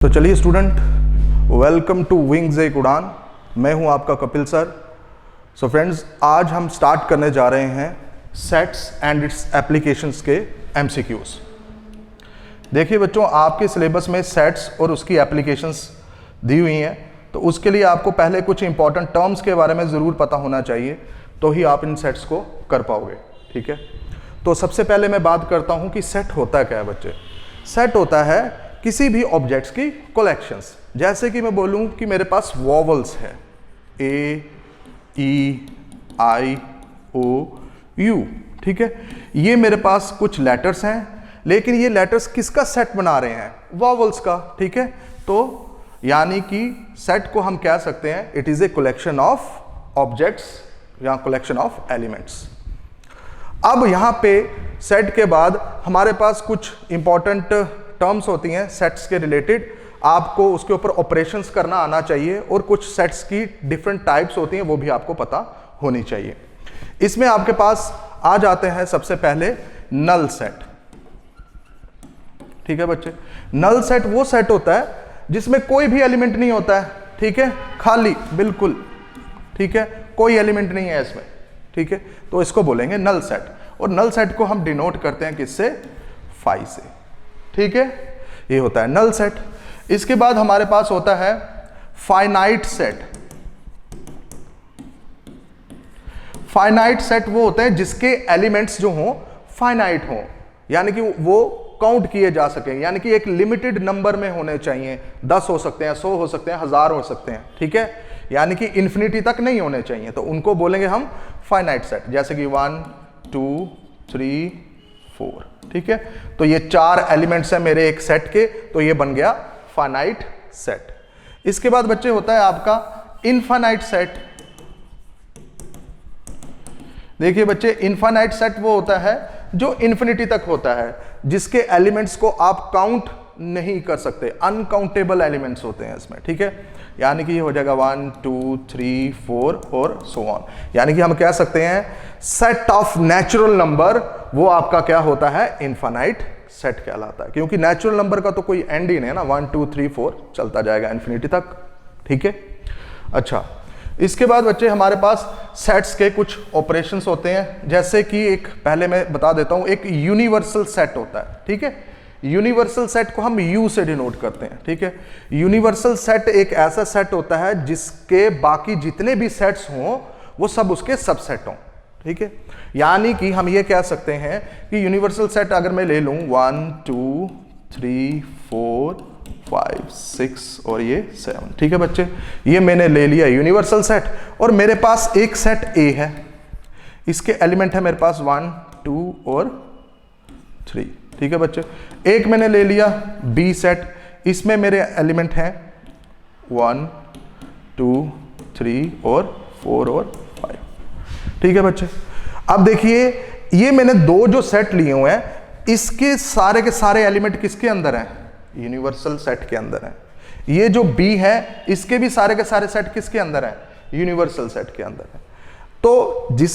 तो चलिए student, welcome to wings एक उड़ान। मैं हूं आपका कपिल सर। सो फ्रेंड्स, आज हम स्टार्ट करने जा रहे हैं सेट्स एंड इट्स एप्लीकेशंस के एमसीक्यूज। देखिए बच्चों, आपके सिलेबस में सेट्स और उसकी एप्लीकेशंस दी हुई हैं, तो उसके लिए आपको पहले कुछ इंपॉर्टेंट टर्म्स के बारे में ज़रूर पता होना चाहिए, तो ही आप इन सेट्स को कर पाओगे। ठीक है, तो सबसे पहले मैं बात करता हूँ कि सेट होता क्या है बच्चे। सेट होता है किसी भी ऑब्जेक्ट्स की कलेक्शंस। जैसे कि मैं बोलूं कि मेरे पास वॉवल्स है, ए, ई, आई, ओ, यू। ठीक है, ये मेरे पास कुछ लेटर्स हैं, लेकिन ये लेटर्स किसका सेट बना रहे हैं? वॉवल्स का। ठीक है, तो यानी कि सेट को हम कह सकते हैं it is a collection of objects या कलेक्शन ऑफ एलिमेंट्स। अब यहां पे सेट के बाद हमारे पास कुछ इंपॉर्टेंट टर्म्स होती हैं सेट्स के रिलेटेड। आपको उसके ऊपर ऑपरेशंस करना आना चाहिए, और कुछ सेट्स की डिफरेंट टाइप्स होती हैं, वो भी आपको पता होनी चाहिए। इसमें आपके पास आ जाते हैं सबसे पहले नल सेट। ठीक है बच्चे, नल सेट वो सेट होता है जिसमें कोई भी एलिमेंट नहीं होता है। ठीक है, खाली बिल्कुल। ठीक है, कोई एलिमेंट नहीं है इसमें। ठीक है, तो इसको बोलेंगे नल सेट, और नल सेट को हम डिनोट करते हैं किससे? फाई से। ठीक है, ये होता है नल सेट। इसके बाद हमारे पास होता है फाइनाइट सेट। फाइनाइट सेट वो होते हैं जिसके एलिमेंट्स जो हों फाइनाइट हों, यानी कि वो काउंट किए जा सकें, यानी कि एक लिमिटेड नंबर में होने चाहिए। 10 हो सकते हैं, 100 हो सकते हैं, 1000 हो सकते हैं। ठीक है, यानी कि इन्फिनिटी तक नहीं होने चाहिए, तो उनको बोलेंगे हम फाइनाइट सेट। जैसे कि 1 2 3 4। ठीक है, तो ये 4 एलिमेंट्स हैं मेरे एक सेट के, तो ये बन गया फाइनाइट सेट। इसके बाद बच्चे होता है आपका इनफाइनाइट सेट। देखिए बच्चे, इनफाइनाइट सेट वो होता है जो इन्फिनिटी तक होता है, जिसके एलिमेंट्स को आप काउंट नहीं कर सकते। अनकाउंटेबल एलिमेंट्स होते हैं इसमें। ठीक है, यानी कि ये हो जाएगा 1 2 3 4 और सो ऑन। यानी कि हम कह सकते हैं सेट ऑफ नेचुरल नंबर वो आपका क्या होता है? इनफाइनाइट सेट कहलाता है, क्योंकि नेचुरल नंबर का तो कोई एंड ही नहीं है ना। 1 2 3 4 चलता जाएगा इन्फिनिटी तक। ठीक है, अच्छा, इसके बाद बच्चे हमारे पास सेट्स के कुछ ऑपरेशंस होते हैं। जैसे कि एक पहले मैं बता देता हूं, एक यूनिवर्सल सेट होता है। ठीक है, यूनिवर्सल सेट को हम यू से डिनोट करते हैं। ठीक है, यूनिवर्सल सेट एक ऐसा सेट होता है जिसके बाकी जितने भी सेट्स हों वो सब उसके सबसेट हों। ठीक है, यानी कि हम ये कह सकते हैं कि यूनिवर्सल सेट अगर मैं ले लूं 1 2 3 4 5 6 और ये 7। ठीक है बच्चे, ये मैंने ले लिया यूनिवर्सल सेट, और मेरे पास एक सेट ए है, इसके एलिमेंट है मेरे पास 1 2 और 3। ठीक है बच्चे, एक मैंने ले लिया बी सेट, इसमें मेरे एलिमेंट हैं 1 2 3 और 4 और 5। ठीक है बच्चे, अब देखिए ये मैंने दो जो सेट लिए हुए हैं, इसके सारे के सारे एलिमेंट किसके अंदर हैं? यूनिवर्सल सेट के अंदर है। ये जो बी है, इसके भी सारे के सारे सेट किसके अंदर है? यूनिवर्सल सेट के अंदर है। तो जिस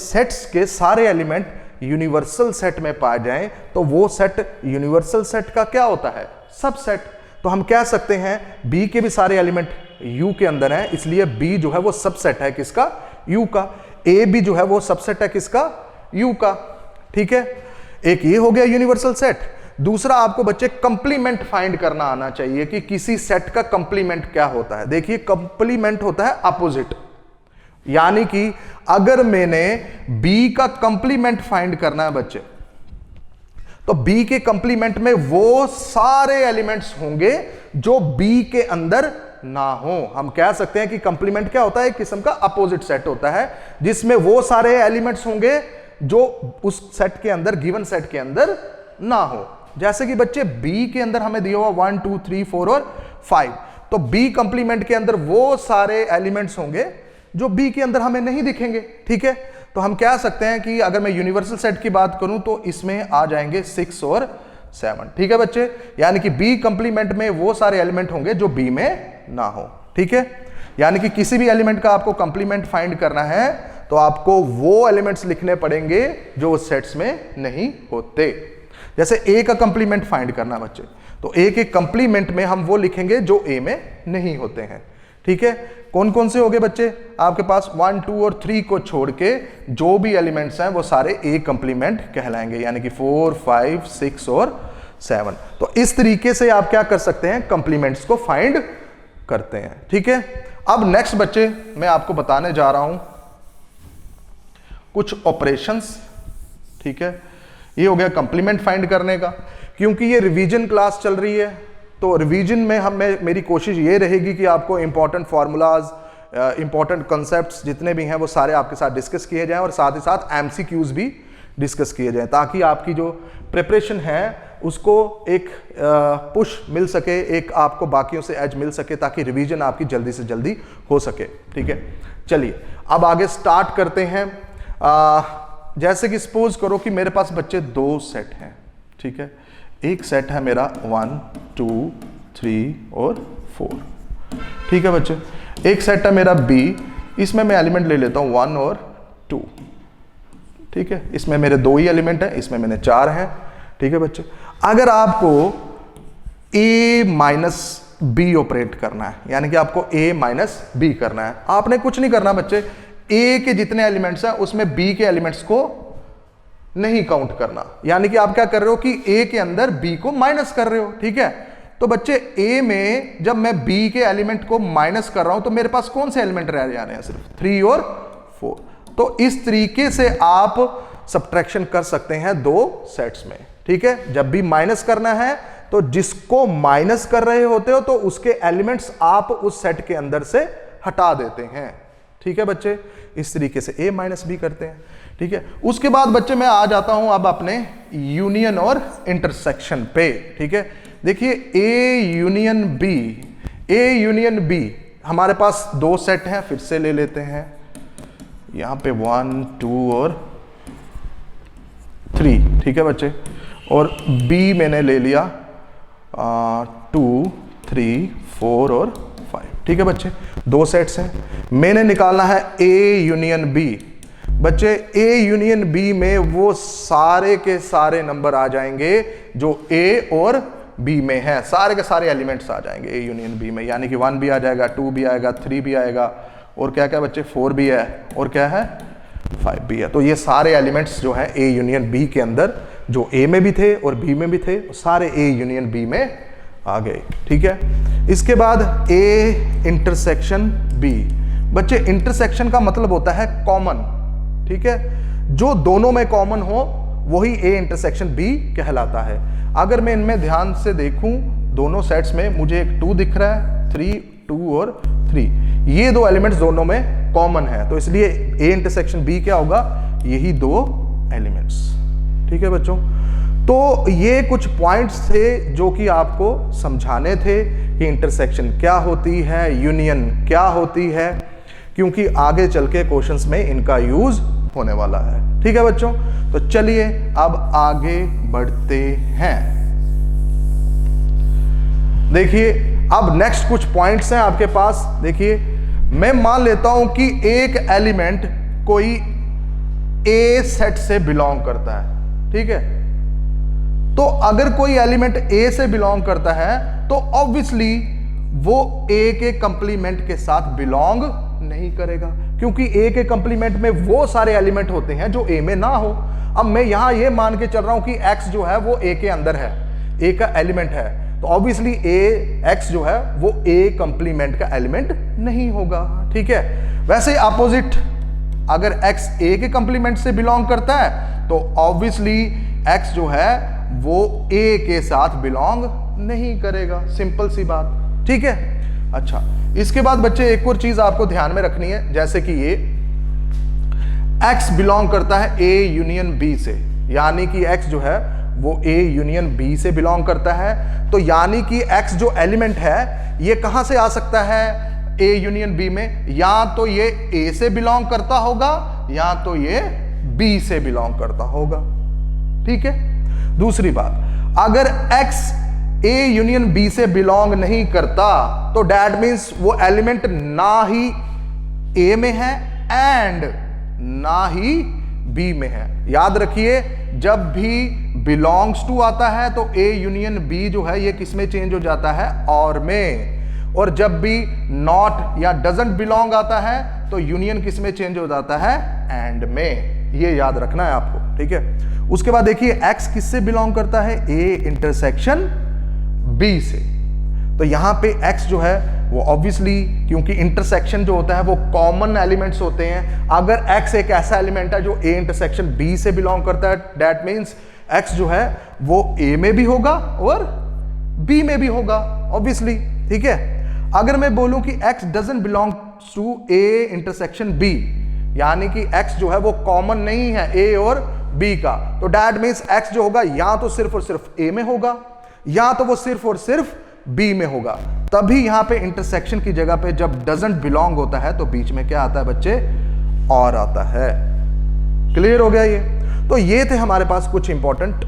सेट्स के सारे एलिमेंट यूनिवर्सल सेट में पाए जाएं, तो वो सेट यूनिवर्सल सेट का क्या होता है? सबसेट। तो हम कह सकते हैं बी के भी सारे एलिमेंट यू के अंदर हैं, इसलिए बी जो है वो सबसेट है किसका? यू का। ए भी जो है वो सबसेट है किसका? यू का। ठीक है, एक ये हो गया यूनिवर्सल सेट। दूसरा, आपको बच्चे कंप्लीमेंट फाइंड करना आना चाहिए कि किसी सेट का कंप्लीमेंट क्या होता है। देखिए, कंप्लीमेंट होता है अपोजिट, यानी कि अगर मैंने B का कंप्लीमेंट फाइंड करना है बच्चे, तो B के कंप्लीमेंट में वो सारे एलिमेंट्स होंगे जो B के अंदर ना हो। हम कह सकते हैं कि कंप्लीमेंट क्या होता है? एक किस्म का अपोजिट सेट होता है, जिसमें वो सारे एलिमेंट्स होंगे जो उस सेट के अंदर, गिवन सेट के अंदर ना हो। जैसे कि बच्चे B के अंदर हमें दिया हुआ 1 2 3 4 और 5, तो B कंप्लीमेंट के अंदर वो सारे एलिमेंट्स होंगे जो B के अंदर हमें नहीं दिखेंगे। ठीक है, तो हम कह सकते हैं कि अगर मैं यूनिवर्सल सेट की बात करूं तो इसमें आ जाएंगे 6 और 7। ठीक है बच्चे, यानी कि B कंप्लीमेंट में वो सारे एलिमेंट होंगे जो B में ना हो। ठीक है, यानी कि किसी भी एलिमेंट का आपको कंप्लीमेंट फाइंड करना है तो आपको वो एलिमेंट्स लिखने पड़ेंगे जो उस सेट्स में नहीं होते। जैसे A का कंप्लीमेंट फाइंड करना बच्चे, तो ए के कंप्लीमेंट में हम वो लिखेंगे जो ए में नहीं होते हैं। ठीक है, कौन कौन से हो गए बच्चे आपके पास? 1, 2 और 3 को छोड़ के जो भी एलिमेंट्स हैं वो सारे ए कंप्लीमेंट कहलाएंगे, यानी कि 4, 5, 6 और 7। तो इस तरीके से आप क्या कर सकते हैं, कंप्लीमेंट्स को फाइंड करते हैं। ठीक है, अब नेक्स्ट बच्चे मैं आपको बताने जा रहा हूं कुछ ऑपरेशंस। ठीक है, ये हो गया कंप्लीमेंट फाइंड करने का। क्योंकि ये रिवीजन क्लास चल रही है तो रिवीजन में मेरी कोशिश ये रहेगी कि आपको इंपॉर्टेंट फार्मूलाज, इंपॉर्टेंट कॉन्सेप्ट्स जितने भी हैं वो सारे आपके साथ डिस्कस किए जाएं और साथ ही साथ एमसीक्यूज भी डिस्कस किए जाएं, ताकि आपकी जो प्रिपरेशन है उसको एक पुश मिल सके, एक आपको बाकियों से एज मिल सके, ताकि रिवीजन आपकी जल्दी से जल्दी हो सके। ठीक है, चलिए अब आगे स्टार्ट करते हैं। जैसे कि सपोज करो कि मेरे पास बच्चे 2 सेट हैं। ठीक है, एक सेट है मेरा 1, 2, 3 और 4। ठीक है बच्चे, एक सेट है मेरा B, इसमें मैं एलिमेंट ले लेता हूं 1 और 2। ठीक है, इसमें मेरे 2 ही एलिमेंट हैं, इसमें मैंने 4 हैं। ठीक है बच्चे, अगर आपको A माइनस B ऑपरेट करना है, यानी कि आपको A माइनस B करना है, आपने कुछ नहीं करना बच्चे, A के जितने एलिमेंट्स हैं उसमें B के एलिमेंट्स को नहीं काउंट करना, यानी कि आप क्या कर रहे हो कि A के अंदर B को माइनस कर रहे हो। ठीक है, तो बच्चे A में जब मैं B के एलिमेंट को माइनस कर रहा हूं तो मेरे पास कौन से एलिमेंट रह जा रहे हैं? सिर्फ 3 और 4। तो इस तरीके से आप सब्ट्रैक्शन कर सकते हैं 2 सेट्स में। ठीक है, जब भी माइनस करना है तो जिसको माइनस कर रहे होते हो तो उसके एलिमेंट्स आप उस सेट के अंदर से हटा देते हैं। ठीक है बच्चे, इस तरीके से A माइनस B करते हैं। ठीक है, उसके बाद बच्चे मैं आ जाता हूं अब अपने यूनियन और इंटरसेक्शन पे। ठीक है, देखिए A यूनियन B, हमारे पास 2 सेट हैं, फिर से ले लेते हैं यहां पे 1, 2 और 3। ठीक है बच्चे, और B मैंने ले लिया 2, 3, 4 और 5। ठीक है बच्चे, 2 सेट्स हैं, मैंने निकालना है A यूनियन B। बच्चे A यूनियन B में वो सारे के सारे नंबर आ जाएंगे जो A और B में है, सारे के सारे एलिमेंट्स आ जाएंगे A यूनियन B में, यानी कि 1 भी आ जाएगा, 2 भी आएगा, 3 भी आएगा, और क्या क्या बच्चे 4 भी है, और क्या है 5 भी है। तो ये सारे एलिमेंट्स जो है A यूनियन B के अंदर, जो A में भी थे और B में भी थे, सारे A यूनियन B में आ गए। ठीक है, इसके बाद A इंटरसेक्शन B। बच्चे इंटरसेक्शन का मतलब होता है कॉमन। ठीक है, जो दोनों में कॉमन हो वही A इंटरसेक्शन B कहलाता है। अगर मैं इनमें ध्यान से देखूं, दोनों सेट्स में मुझे एक 2 दिख रहा है, 3, 2 और 3, ये 2 एलिमेंट्स दोनों में कॉमन है, तो इसलिए A इंटरसेक्शन B क्या होगा? यही 2 एलिमेंट्स। ठीक है बच्चों, तो ये कुछ पॉइंट्स थे जो कि आपको समझाने थे कि इंटरसेक्शन क्या होती है, यूनियन क्या होती है, क्योंकि आगे चल के क्वेश्चंस में इनका यूज होने वाला है। ठीक है बच्चों, तो चलिए अब आगे बढ़ते हैं। देखिए अब नेक्स्ट कुछ पॉइंट्स हैं आपके पास। देखिए, मैं मान लेता हूं कि एक एलिमेंट कोई A सेट से बिलोंग करता है। ठीक है, तो अगर कोई एलिमेंट A से बिलोंग करता है तो ऑब्वियसली वो A के कंप्लीमेंट के साथ बिलोंग नहीं करेगा, क्योंकि A के कंप्लीमेंट में वो सारे एलिमेंट होते हैं जो A में ना हो। अब मैं यहां ये मान के चल रहा हूं कि X जो है वो A के अंदर है, A का एलिमेंट है, तो ऑब्वियसली X जो है वो A कंप्लीमेंट का एलिमेंट नहीं होगा। ठीक है, वैसे अपोजिट, अगर X A के कंप्लीमेंट से बिलोंग करता है तो ऑब्वियसली X जो है वो A के साथ बिलोंग नहीं करेगा, सिंपल सी बात। ठीक है, अच्छा, इसके बाद बच्चे एक और चीज आपको ध्यान में रखनी है, जैसे कि ये X बिलोंग करता है A यूनियन B से, यानी कि X जो है वो A यूनियन B से बिलोंग करता है, तो यानी कि X जो एलिमेंट है ये कहां से आ सकता है A यूनियन B में? या तो ये A से बिलोंग करता होगा या तो ये B से बिलोंग करता होगा। ठीक है, दूसरी बात, अगर X A यूनियन B से बिलोंग नहीं करता तो डैट मीन्स वो एलिमेंट ना ही A में है एंड ना ही B में है। याद रखिए, जब भी बिलोंग्स टू आता है तो ए यूनियन बी जो है ये किस में चेंज हो जाता है, और में। और जब भी नॉट या डजंट बिलोंग आता है तो यूनियन किस में चेंज हो जाता है, एंड में। ये याद रखना है आपको, ठीक है। उसके बाद देखिए एक्स किससे बिलोंग करता है, ए इंटरसेक्शन बी से। तो यहां पे x जो है वो ऑब्वियसली, क्योंकि इंटरसेक्शन जो होता है वो कॉमन एलिमेंट्स होते हैं। अगर x एक ऐसा एलिमेंट है जो a इंटरसेक्शन b से बिलोंग करता है, दैट मींस x जो है वो a में भी होगा और b में भी होगा, ऑब्वियसली, ठीक है। अगर मैं बोलूं कि x doesn't belong to a intersection b, यानी कि x जो है वो कॉमन नहीं है a और b का, तो दैट मींस x जो होगा या तो सिर्फ और सिर्फ a में होगा या तो वो सिर्फ और सिर्फ बी में होगा। तभी यहां पे इंटरसेक्शन की जगह पे जब डजंट बिलोंग होता है तो बीच में क्या आता है बच्चे, और आता है। क्लियर हो गया ये? तो ये थे हमारे पास कुछ इंपॉर्टेंट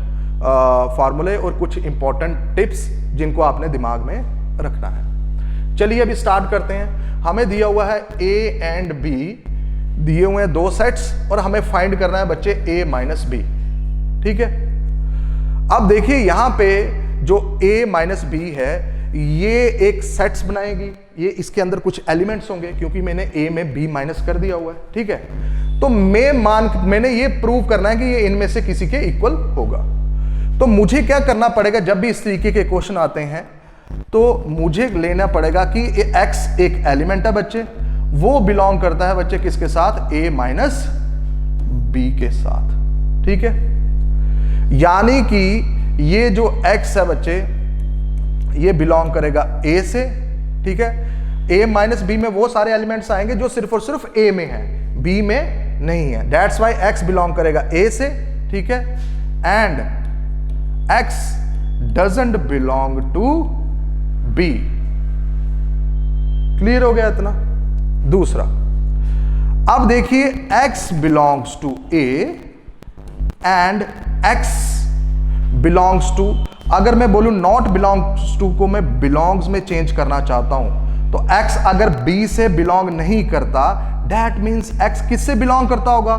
फार्मूले और कुछ इंपॉर्टेंट टिप्स जिनको आपने दिमाग में रखना है। चलिए अभी स्टार्ट करते हैं। हमें दिया हुआ है ए एंड बी, दिए हुए हैं दो सेट्स और हमें फाइंड करना है बच्चे ए माइनस बी, ठीक है। अब देखिए यहां पे जो a माइनस बी है ये एक सेट्स बनाएगी, ये इसके अंदर कुछ एलिमेंट्स होंगे क्योंकि मैंने a में b माइनस कर दिया हुआ है, ठीक है। तो मैंने ये प्रूव करना है कि ये इनमें से किसी के इक्वल होगा। तो मुझे क्या करना पड़ेगा, जब भी इस तरीके के क्वेश्चन आते हैं तो मुझे लेना पड़ेगा कि x एक एलिमेंट है बच्चे, वो बिलोंग करता है बच्चे किसके साथ, a माइनस बी के साथ, ठीक है। यानी कि ये जो x है बच्चे ये बिलोंग करेगा a से, ठीक है। a माइनस बी में वो सारे एलिमेंट्स आएंगे जो सिर्फ और सिर्फ a में है, b में नहीं है। दैट्स वाई x बिलोंग करेगा a से, ठीक है। And x doesn't belong to b। Clear हो गया इतना? दूसरा, अब देखिए x belongs to a and x belongs to, अगर मैं बोलूं नॉट बिलोंग्स टू को मैं बिलोंग्स में चेंज करना चाहता हूं तो x अगर b से बिलोंग नहीं करता, दैट मींस x किससे बिलोंग करता होगा,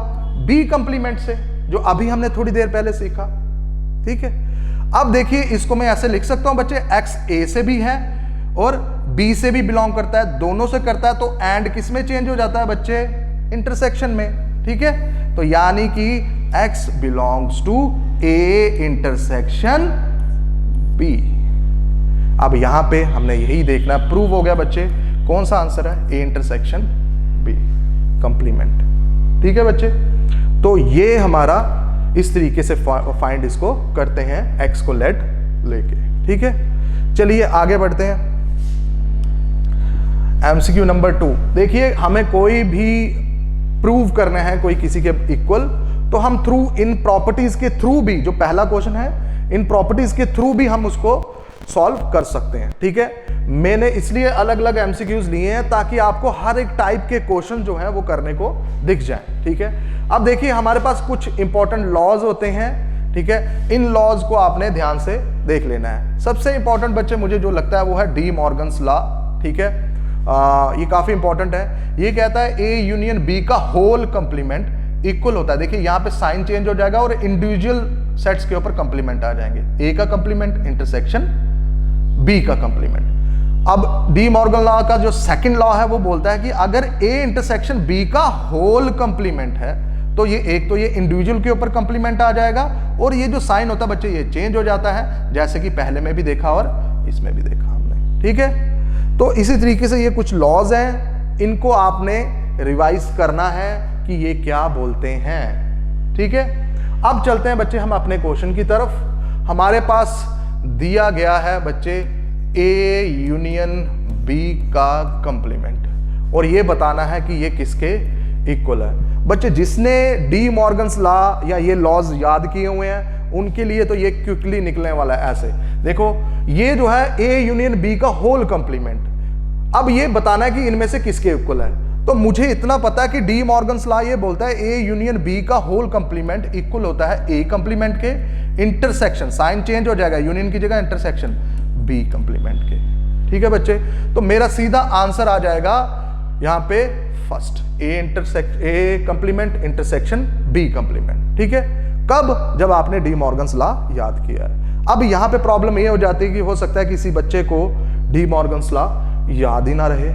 b कंप्लीमेंट से, जो अभी हमने थोड़ी देर पहले सीखा, ठीक है। अब देखिए इसको मैं ऐसे लिख सकता हूं बच्चे, x a से भी है और b से भी बिलोंग करता है, दोनों से करता है, तो एंड किस में चेंज हो जाता है बच्चे, इंटरसेक्शन में, ठीक है। तो यानी कि x belongs to a intersection b। अब यहां पे हमने यही देखना, प्रूव हो गया बच्चे, कौन सा आंसर है, a इंटरसेक्शन b कंप्लीमेंट, ठीक है बच्चे। तो ये हमारा इस तरीके से फाइंड इसको करते हैं x को लेट लेके, ठीक है। चलिए आगे बढ़ते हैं। MCQ नंबर 2, देखिए हमें कोई भी प्रूव करना है कोई किसी के इक्वल, तो हम थ्रू इन प्रॉपर्टीज के थ्रू भी, जो पहला क्वेश्चन है इन प्रॉपर्टीज के थ्रू भी हम उसको सॉल्व कर सकते हैं, ठीक है। मैंने इसलिए अलग अलग MCQs लिए हैं ताकि आपको हर एक टाइप के क्वेश्चन जो है वो करने को दिख जाए, ठीक है। अब देखिए हमारे पास कुछ इंपॉर्टेंट लॉज होते हैं, ठीक है। इन लॉज को आपने ध्यान से देख लेना है। सबसे इंपॉर्टेंट बच्चे मुझे जो लगता है वो है डी मॉर्गन्स लॉ, ठीक है। ये काफी इंपॉर्टेंट है। ये कहता है ए यूनियन बी का होल कंप्लीमेंट इक्वल होता है। देखिए यहां पे साइन चेंज हो जाएगा और इंडिविजुअल सेट्स के ऊपर कंप्लीमेंट आ जाएंगे, ए का कंप्लीमेंट इंटरसेक्शन बी का कंप्लीमेंट। अब डी मॉर्गन लॉ का जो सेकंड लॉ है वो बोलता है कि अगर ए इंटरसेक्शन बी का होल कंप्लीमेंट है तो ये एक तो ये इंडिविजुअल के ऊपर कंप्लीमेंट आ जाएगा और ये जो साइन होता है बच्चे ये चेंज हो जाता है, जैसे कि पहले में भी देखा और इसमें भी देखा हमने, ठीक है। तो इसी तरीके से ये कुछ लॉज हैं, इनको आपने रिवाइज करना है कि ये क्या बोलते हैं, ठीक है। अब चलते हैं बच्चे हम अपने क्वेश्चन की तरफ। हमारे पास दिया गया है बच्चे ए यूनियन बी का कंप्लीमेंट और ये बताना है कि ये किसके इक्वल है। बच्चे जिसने डी मॉर्गन्स लॉ या ये लॉज याद किए हुए हैं उनके लिए तो ये क्विकली निकलने वाला है। ऐसे देखो ये जो है ए यूनियन बी का होल कंप्लीमेंट, अब ये बताना है कि इनमें से किसके इक्वल है। तो मुझे इतना पता है कि डी मॉर्गन्स लॉ ये बोलता है ए यूनियन बी का होल कंप्लीमेंट इक्वल होता है ए कंप्लीमेंट के इंटरसेक्शन, साइन चेंज हो जाएगा, यूनियन की जगह इंटरसेक्शन बी कंप्लीमेंट के, ठीक है बच्चे। तो मेरा सीधा आंसर आ जाएगा यहां पे first A complement intersection B complement, ठीक है। कब? जब आपने डी मॉर्गन्स लॉ याद किया है। अब यहां पे प्रॉब्लम ये हो जाती है कि हो सकता है किसी बच्चे को डी मॉर्गन्स लॉ याद ही ना रहे।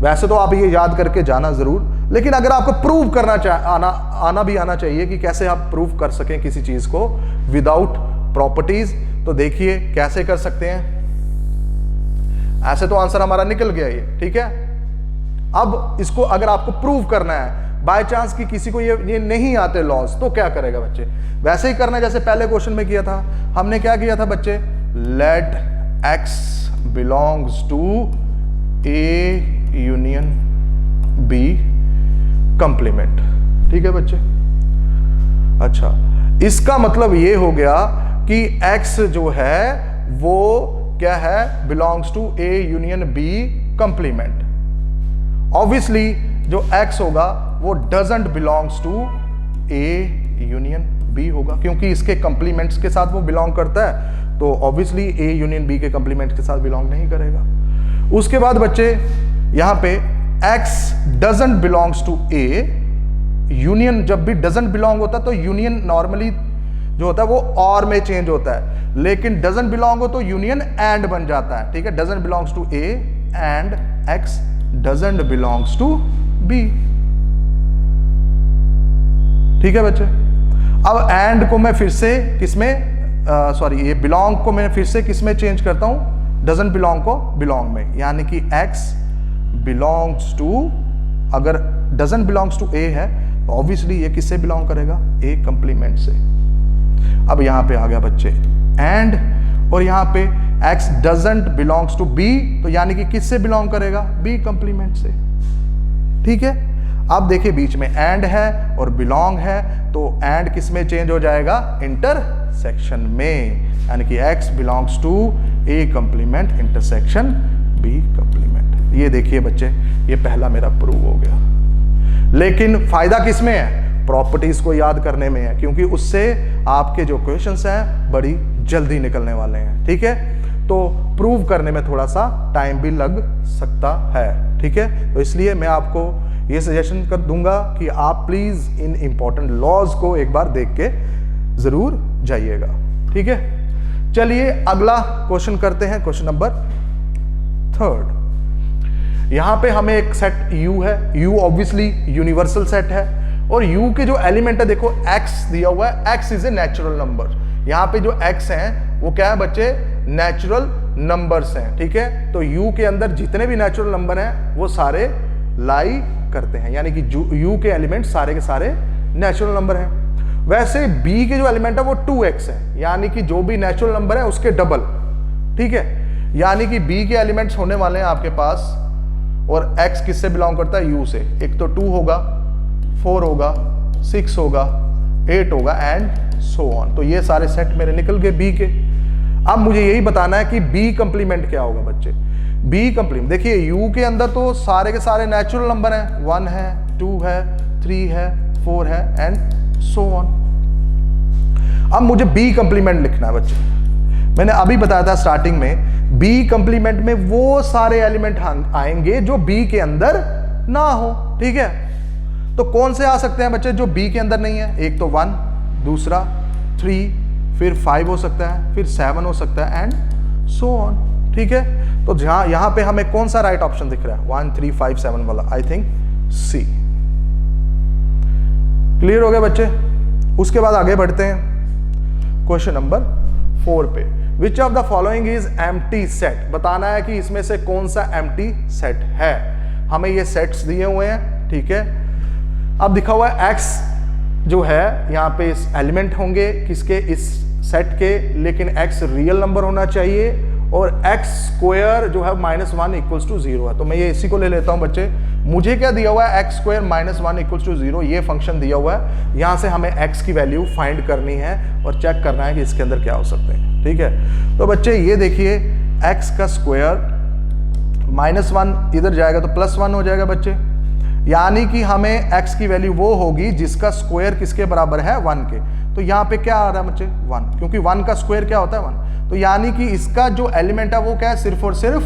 वैसे तो आप ये याद करके जाना जरूर, लेकिन अगर आपको प्रूव करना आना भी आना चाहिए कि कैसे आप प्रूव कर सकें किसी चीज को विदाउट प्रॉपर्टीज, तो देखिए कैसे कर सकते हैं। ऐसे तो आंसर हमारा निकल गया ये, ठीक है। अब इसको अगर आपको प्रूव करना है, बाय चांस कि किसी को ये नहीं आते लॉज, तो क्या करेगा बच्चे? वैसे ही करना है जैसे पहले क्वेश्चन में किया था। हमने क्या किया था बच्चे? Let x belongs to A union B complement, ठीक है बच्चे। अच्छा, इसका मतलब ये हो गया कि x जो है वो क्या है? Belongs to A union B complement. Obviously जो x होगा वो doesn't belongs to A union B होगा, क्योंकि इसके कंप्लीमेंट्स के साथ वो बिलोंग करता है, तो ऑब्वियसली A यूनियन B के कंप्लीमेंट के साथ बिलोंग नहीं करेगा। उसके बाद बच्चे यहां पे x doesn't belongs to A union, जब भी डजंट बिलोंग होता तो यूनियन नॉर्मली जो होता है वो और में चेंज होता है, लेकिन डजंट बिलोंग हो तो यूनियन एंड बन जाता है, ठीक है। Doesn't belongs to A and x doesn't belongs to B, ठीक है बच्चे। अब एंड को मैं फिर से किसमें सॉरी ये बिलोंग को मैं फिर से किसमें चेंज करता हूं? डजंट बिलोंग को बिलोंग में, यानी कि x बिलोंग्स टू, अगर डजंट बिलोंग्स टू A है तो ऑब्वियसली ये किससे बिलोंग करेगा? A कंप्लीमेंट से। अब यहां पे आ गया बच्चे एंड, और यहां पे x doesn't belongs to B, तो यानी कि किससे बिलोंग करेगा? B कंप्लीमेंट से, ठीक है। अब देखिए बीच में एंड है और बिलोंग है, तो एंड किस में चेंज हो जाएगा? इंटरसेक्शन में, यानी कि x belongs to A complement intersection B complement. ये देखिए बच्चे, ये पहला मेरा प्रूव हो गया। लेकिन फायदा किस में है? प्रॉपर्टीज को याद करने में है, क्योंकि उससे आपके जो क्वेश्चंस हैं बड़ी जल्दी निकलने वाले हैं, ठीक है। तो प्रूव करने में थोड़ा सा टाइम भी लग सकता है, ठीक है। तो इसलिए मैं आपको ये सजेशन कर दूंगा कि आप प्लीज इन इंपॉर्टेंट लॉज को एक बार देख के जरूर जाइएगा, ठीक है। चलिए अगला क्वेश्चन करते हैं, क्वेश्चन नंबर 3। यहां पे हमें एक सेट U है, U ऑब्वियसली यूनिवर्सल सेट है, और U के जो एलिमेंट है देखो x दिया हुआ है, x is a natural number. यहाँ पे जो x है वो क्या है बच्चे? नेचुरल नंबर्स हैं, ठीक है। तो U के अंदर जितने भी नेचुरल नंबर हैं वो सारे लाई करते हैं, यानी कि U के एलिमेंट सारे के सारे नेचुरल नंबर हैं। वैसे B के जो एलिमेंट है वो 2x है, यानी कि जो भी नेचुरल नंबर है उसके डबल, ठीक है। यानी कि B के एलिमेंट्स होने वाले हैं आपके पास, और x किससे बिलोंग करता है? U से। एक तो 2 होगा, 4 होगा, 6 होगा, 8 होगा एंड सो ऑन। तो ये सारे सेट मेरे निकल गए B के। अब मुझे यही बताना है कि B कंप्लीमेंट क्या होगा बच्चे? B कंप्लीमेंट देखिए U के अंदर तो सारे के सारे नेचुरल नंबर हैं, 1 है, 2 है, 3 है, 4 है एंड सो ऑन। अब मुझे B कंप्लीमेंट लिखना है बच्चे। मैंने अभी बताया था स्टार्टिंग में, B कंप्लीमेंट में वो सारे एलिमेंट आएंगे जो B के अंदर ना हो, ठीक है। तो कौन से आ सकते हैं बच्चे जो B के अंदर नहीं है? एक तो 1, दूसरा 3, फिर 5 हो सकता है, फिर 7 हो सकता है एंड सो ऑन, ठीक है। तो यहां पे हमें कौन सा राइट ऑप्शन दिख रहा है? 1, 3, 5, 7 वाला, आई थिंक C। क्लियर हो गया बच्चे? उसके बाद आगे बढ़ते हैं क्वेश्चन नंबर 4 पे। Which of the following is empty set? बताना है कि इसमें से कौन सा एम्प्टी सेट है। हमें ये सेट्स दिए हुए हैं, ठीक है। अब दिखा हुआ है x जो है यहाँ पे इस एलिमेंट होंगे किसके? इस सेट के, लेकिन x रियल नंबर होना चाहिए, और x स्क्वायर जो है -1 इक्वल्स टू 0 है। तो मैं ये इसी को ले लेता हूं बच्चे। मुझे क्या दिया हुआ है? x स्क्वायर -1 इक्वल्स टू 0, ये फंक्शन दिया हुआ है। यहां से हमें x की वैल्यू फाइंड करनी है और चेक करना है कि इसके अंदर क्या हो सकते हैं, ठीक है। तो बच्चे ये देखिए, x का स्क्वायर -1 इधर जाएगा तो +1 हो जाएगा बच्चे, यानी कि हमें x की वैल्यू वो होगी जिसका स्क्वायर किसके बराबर है? 1 के। तो यहाँ पे क्या आ रहा है बच्चे? 1, क्योंकि 1 का स्क्वायर क्या होता है? 1। तो यानी कि इसका जो एलिमेंट है वो क्या है? सिर्फ और सिर्फ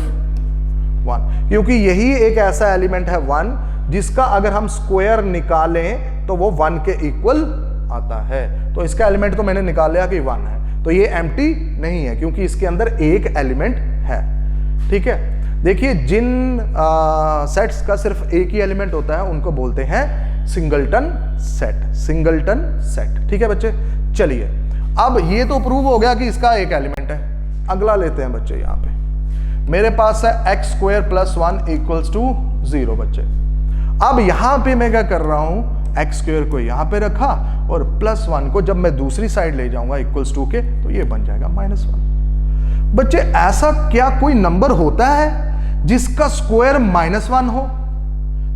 1, क्योंकि यही एक ऐसा एलिमेंट है 1 जिसका अगर हम स्क्वायर निकालें तो वो 1 के इक्वल आता है। तो इसका एलिमेंट तो मैंने निकाल लिया कि 1 है, तो ये एम्प्टी नहीं है क्योंकि इसके अंदर एक एलिमेंट है। ठीक है, देखिए जिन सेट्स का सिर्फ एक ही एलिमेंट होता है उनको बोलते हैं सिंगलटन सेट, सिंगलटन सेट। ठीक है बच्चे, चलिए अब ये तो प्रूव हो गया कि इसका एक एलिमेंट है। अगला लेते हैं बच्चे, यहाँ पे मेरे पास है x² + 1 = 0 बच्चे। अब यहां पे मैं क्या कर रहा हूं, x² को यहां पे रखा और +1 को जब मैं दूसरी साइड ले जाऊंगा = के, तो ये बन जाएगा -1। बच्चे ऐसा क्या कोई नंबर होता है जिसका स्क्वायर -1 हो?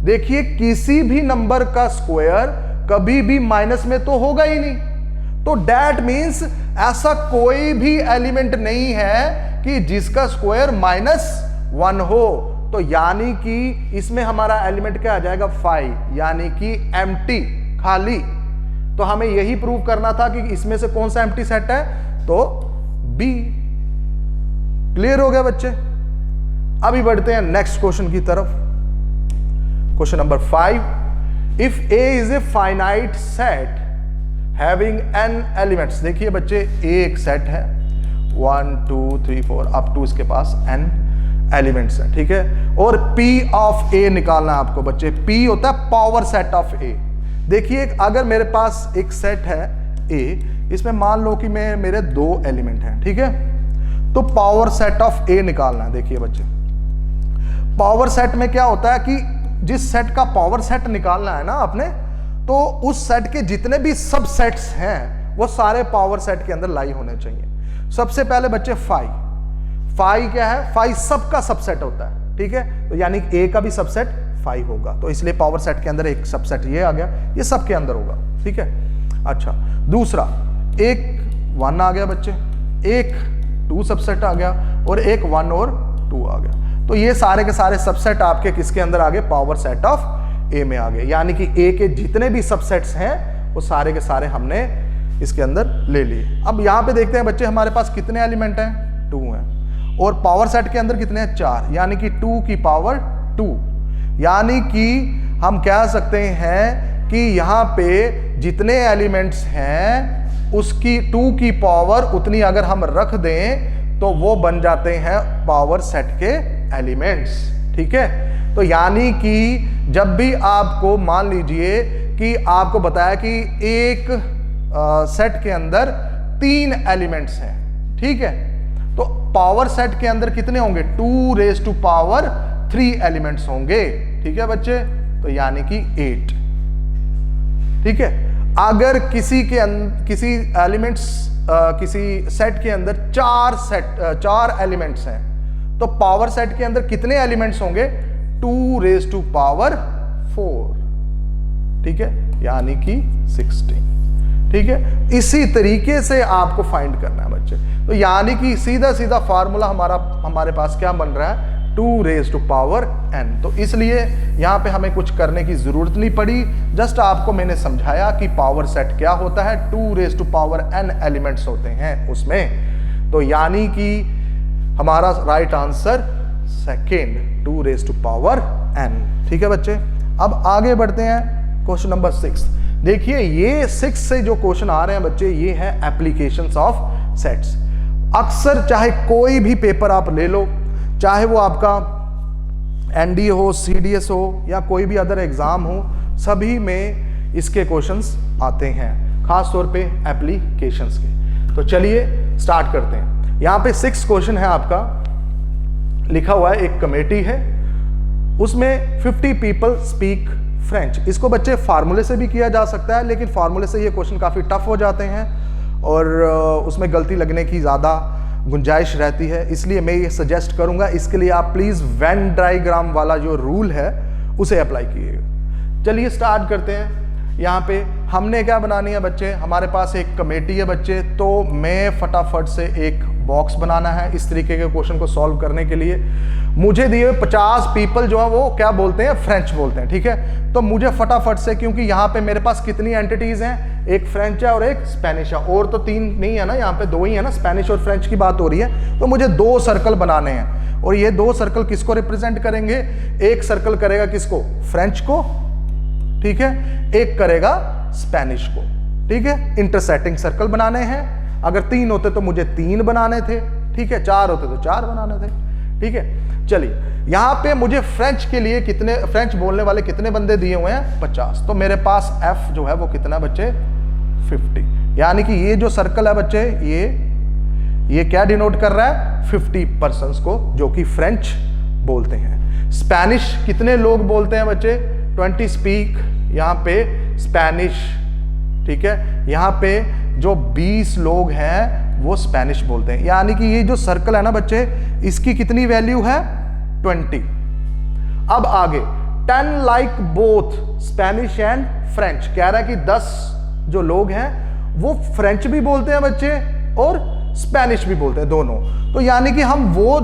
देखिए किसी भी नंबर का स्क्वायर कभी भी माइनस में तो होगा ही नहीं, तो दैट मीन्स ऐसा कोई भी एलिमेंट नहीं है कि जिसका स्क्वायर -1 हो। तो यानी कि इसमें हमारा एलिमेंट क्या आ जाएगा 5, यानी कि एम्प्टी, खाली। तो हमें यही प्रूव करना था कि इसमें से कौन सा एम्प्टी सेट है, तो बी। क्लियर हो गया बच्चे? अभी बढ़ते हैं नेक्स्ट क्वेश्चन की तरफ। Question number 5, if A is a finite set having n elements. देखिए बच्चे ए एक सेट है, 1 2 3 4 अप टू इसके पास n एलिमेंट्स हैं। ठीक है, और P ऑफ A निकालना है आपको बच्चे। P होता है पावर सेट ऑफ A। देखिए अगर मेरे पास एक सेट है A, इसमें मान लो कि मेरे 2 एलिमेंट हैं। ठीक है, तो पावर सेट ऑफ A निकालना है। देखिए बच्चे पावर सेट में क्या होता है कि जिस सेट का पावर सेट निकालना है ना आपने, तो उस सेट के जितने भी सब सेट्स हैं वो सारे पावर सेट के अंदर लाई होने चाहिए। सबसे पहले बच्चे 5 क्या है, 5 सबका सबसेट होता है। ठीक है, तो यानी A का भी सबसेट 5 होगा, तो इसलिए पावर सेट के अंदर एक सबसेट ये आ गया, ये सबके अंदर होगा। ठीक है, अच्छा दूसरा एक 1 आ गया बच्चे, एक 2 सबसेट आ गया और एक 1 और 2 आ गया। तो ये सारे के सारे सबसेट आपके किसके अंदर आ गए, पावर सेट ऑफ A में आ गए। यानी कि A के जितने भी सबसेट्स हैं वो सारे के सारे हमने इसके अंदर ले लिए। अब यहां पे देखते हैं बच्चे हमारे पास कितने एलिमेंट हैं, 2 हैं, और पावर सेट के अंदर कितने हैं, 4, यानी कि 2 की पावर 2। यानी कि हम कह सकते हैं कि यहां पे जितने एलिमेंट्स हैं उसकी 2 की पावर उतनी अगर हम रख दें तो वो बन जाते हैं पावर सेट के एलिमेंट्स। ठीक है, तो यानी कि जब भी आपको मान लीजिए कि आपको बताया कि एक सेट के अंदर 3 एलिमेंट्स हैं। ठीक है, तो पावर सेट के अंदर कितने होंगे, 2⁻³ एलिमेंट्स होंगे। ठीक है बच्चे, तो यानी कि 8। ठीक है, अगर किसी एलिमेंट्स किसी सेट के अंदर 4 एलिमेंट्स हैं तो पावर सेट के अंदर कितने एलिमेंट्स होंगे, 2⁴। ठीक है, यानी कि 16। ठीक है, इसी तरीके से आपको फाइंड करना है बच्चे। तो यानी कि सीधा सीधा फार्मूला हमारे पास क्या बन रहा है, 2⁻n। तो इसलिए यहां पे हमें कुछ करने की जरूरत नहीं पड़ी, जस्ट आपको मैंने समझाया कि पावर सेट क्या होता है, 2⁻n एलिमेंट्स होते हैं उसमें। तो यानी कि हमारा राइट आंसर सेकेंड, 2⁻n। ठीक है बच्चे, अब आगे बढ़ते हैं क्वेश्चन नंबर 6। देखिए ये 6 से जो क्वेश्चन आ रहे हैं बच्चे, ये है एप्लीकेशंस ऑफ सेट्स। अक्सर चाहे कोई भी पेपर आप ले लो, चाहे वो आपका एनडीए हो, सीडीएस हो या कोई भी अदर एग्जाम हो, सभी में इसके क्वेश्चंस आते हैं, खास तौर पे एप्लीकेशंस के। तो चलिए स्टार्ट करते हैं। यहाँ पे 6 क्वेश्चन है आपका, लिखा हुआ है एक कमेटी है, उसमें 50 पीपल स्पीक फ्रेंच। इसको बच्चे फार्मूले से भी किया जा सकता है, लेकिन फार्मूले से ये क्वेश्चन काफ़ी टफ हो जाते हैं और उसमें गलती लगने की ज़्यादा गुंजाइश रहती है। इसलिए मैं ये सजेस्ट करूंगा, इसके लिए आप प्लीज़ वेन डायग्राम वाला जो रूल है उसे अप्लाई कीजिएगा। चलिए स्टार्ट करते हैं। यहाँ पे हमने क्या बनानी है बच्चे, हमारे पास एक कमेटी है बच्चे, तो मैं फटाफट से एक बॉक्स बनाना है इस तरीके के क्वेश्चन को सॉल्व करने के लिए। मुझे दिए 50 पीपल जो है वो क्या बोलते हैं, फ्रेंच बोलते हैं। ठीक है, तो मुझे फटाफट से, क्योंकि यहाँ पे मेरे पास कितनी एंटिटीज हैं, एक फ्रेंच है और एक स्पेनिश है, और तो 3 नहीं है ना, यहाँ पे 2 ही है ना, स्पेनिश और फ्रेंच की बात हो रही है। तो मुझे 2 सर्कल बनाने हैं, और ये 2 सर्कल किसको रिप्रेजेंट करेंगे, एक सर्कल करेगा किसको, फ्रेंच को, ठीक है, एक करेगा स्पेनिश को। ठीक है, इंटरसेक्टिंग सर्कल बनाने हैं। अगर 3 होते तो मुझे 3 बनाने थे, ठीक है, 4 होते तो 4 बनाने थे, ठीक है। चलिए यहां पे मुझे फ्रेंच के लिए कितने, फ्रेंच बोलने वाले कितने बंदे दिए हुए हैं 50, तो मेरे पास एफ जो है वो कितना बच्चे 50, यानी कि ये जो सर्कल है बच्चे ये क्या डिनोट कर रहा है 50 पर्सन्स को जो कि फ्रेंच बोलते हैं। स्पेनिश कितने लोग बोलते हैं बच्चे 20 स्पीक, यहां पे स्पेनिश, ठीक है, यहां पे जो 20 लोग हैं वो स्पेनिश बोलते हैं, यानी कि ये जो सर्कल है ना बच्चे इसकी कितनी वैल्यू है 20। अब आगे 10 like both Spanish and French, कह रहा है कि 10 जो लोग हैं वो फ्रेंच भी बोलते हैं बच्चे और स्पेनिश भी बोलते हैं दोनों, तो यानी कि हम वो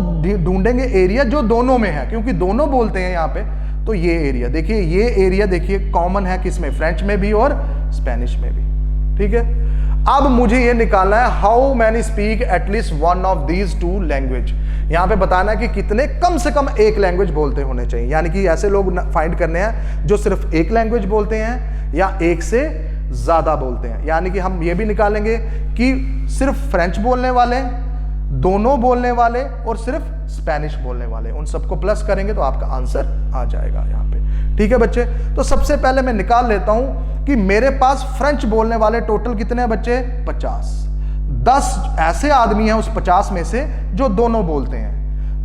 ढूंढेंगे एरिया जो दोनों में है, क्योंकि दोनों बोलते हैं यहां पे। तो ये एरिया देखिए, ये एरिया देखिए कॉमन है किसमें, फ्रेंच में भी और स्पेनिश में भी, ठीक है। अब मुझे ये निकालना है how many speak at least one of these 2 language, यहां पे बताना है कि कितने कम से कम एक लैंग्वेज बोलते होने चाहिए, यानी कि ऐसे लोग फाइंड करने हैं जो सिर्फ एक लैंग्वेज बोलते हैं या एक से ज्यादा बोलते हैं। यानी कि हम ये भी निकालेंगे कि सिर्फ फ्रेंच बोलने वाले, दोनों बोलने वाले और सिर्फ स्पेनिश बोलने वाले, उन सबको प्लस करेंगे तो आपका आंसर आ जाएगा यहाँ पे, ठीक है बच्चे। तो सबसे पहले मैं निकाल लेता हूं कि मेरे पास फ्रेंच बोलने वाले टोटल कितने हैं बच्चे 50, 10 ऐसे आदमी हैं उस 50 में से जो दोनों बोलते हैं,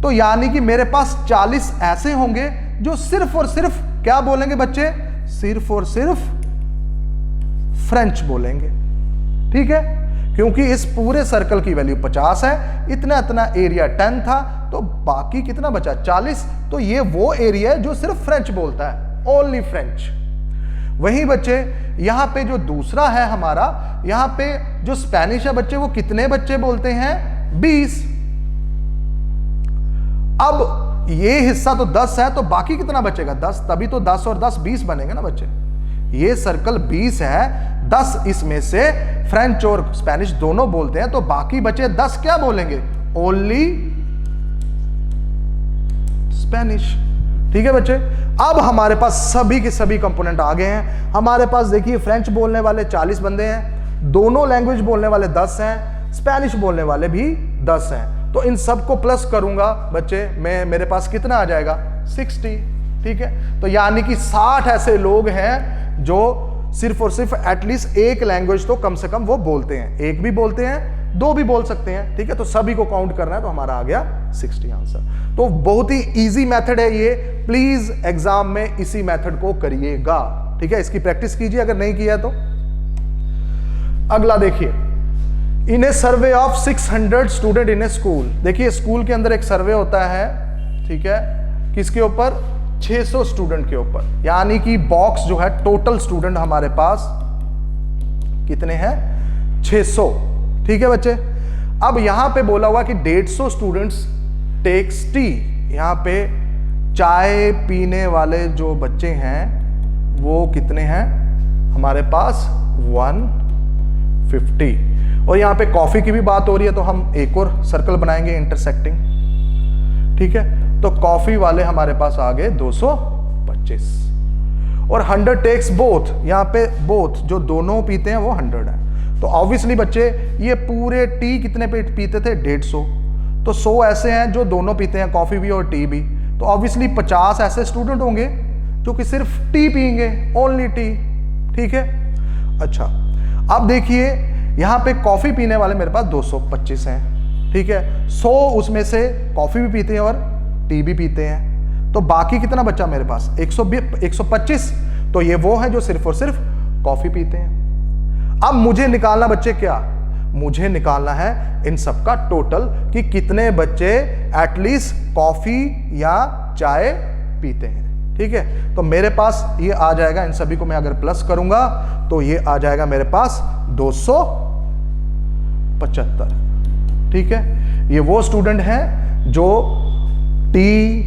तो यानी कि मेरे पास 40 ऐसे होंगे जो सिर्फ और सिर्फ क्या बोलेंगे बच्चे, सिर्फ और सिर्फ फ्रेंच बोलेंगे, ठीक है, क्योंकि इस पूरे सर्कल की वैल्यू 50 है, इतना इतना एरिया 10 था, तो बाकी कितना बचा 40, तो ये वो एरिया है जो सिर्फ फ्रेंच बोलता है, ओनली फ्रेंच। वहीं बच्चे यहां पे जो दूसरा है हमारा, यहां पे जो स्पेनिश है बच्चे वो कितने बच्चे बोलते हैं 20। अब ये हिस्सा तो 10 है, तो बाकी कितना बचेगा 10, तभी तो 10 और 10 20 बनेंगे ना बच्चे। ये सर्कल 20 है, 10 इसमें से फ्रेंच और स्पेनिश दोनों बोलते हैं, तो बाकी बचे 10 क्या बोलेंगे, ओनली स्पेनिश, ठीक है बच्चे। अब हमारे पास सभी के सभी कंपोनेंट आ गए हैं। हमारे पास देखिए फ्रेंच बोलने वाले 40 बंदे हैं, दोनों लैंग्वेज बोलने वाले 10 हैं, स्पेनिश बोलने वाले भी 10 हैं, तो इन सबको प्लस करूंगा बच्चे, मेरे पास कितना आ जाएगा 60, ठीक है। तो यानी कि 60 ऐसे लोग हैं जो सिर्फ और सिर्फ एटलीस्ट एक लैंग्वेज तो कम से कम वो बोलते हैं, एक भी बोलते हैं, 2 भी बोल सकते हैं, ठीक है। तो सभी को काउंट करना है, तो हमारा आ गया 60 आंसर। तो बहुत ही इजी मेथड है ये, प्लीज एग्जाम में इसी मेथड को करिएगा, ठीक है। इसकी प्रैक्टिस कीजिए अगर नहीं किया है तो। अगला देखिए, in a survey of 600 student in a school, देखिए स्कूल के अंदर एक सर्वे होता है, ठीक है, किसके ऊपर 600 स्टूडेंट के ऊपर, यानी कि बॉक्स जो है टोटल स्टूडेंट हमारे पास कितने हैं 600, ठीक है बच्चे। अब यहां पे बोला हुआ कि 150 स्टूडेंट्स टेक्स टी, यहां पे चाय पीने वाले जो बच्चे हैं वो कितने हैं हमारे पास 150, और यहां पे कॉफी की भी बात हो रही है, तो हम एक और सर्कल बनाएंगे इंटरसेक्टिंग, ठीक है। तो कॉफी वाले हमारे पास आ गए 225, और 100 टेक्स बोथ, यहां पे बोथ जो दोनों पीते हैं वो 100 है, तो ऑब्वियसली बच्चे ये पूरे टी कितने पे पीते थे 150, तो 100 ऐसे हैं जो दोनों पीते हैं, कॉफी भी और टी भी, तो ऑब्वियसली 50 ऐसे स्टूडेंट होंगे जो कि सिर्फ टी पिएंगे, ओनली टी, ठीक है। अच्छा, अब देखिए यहां पे कॉफी पीने वाले मेरे पास 225 हैं, ठीक है, 100 उसमें से कॉफी भी पीते हैं और टी भी पीते हैं, तो बाकी कितना बचा मेरे पास 125, तो ये वो है जो सिर्फ और सिर्फ कॉफी पीते हैं। अब मुझे निकालना बच्चे क्या, मुझे निकालना है इन सबका टोटल कि कितने बच्चे एटलीस्ट कॉफी या चाय पीते हैं, ठीक है। तो मेरे पास ये आ जाएगा, इन सभी को मैं अगर प्लस करूंगा तो ये आ जाएगा मेरे पास 275, ठीक है। ये वो स्टूडेंट हैं जो टी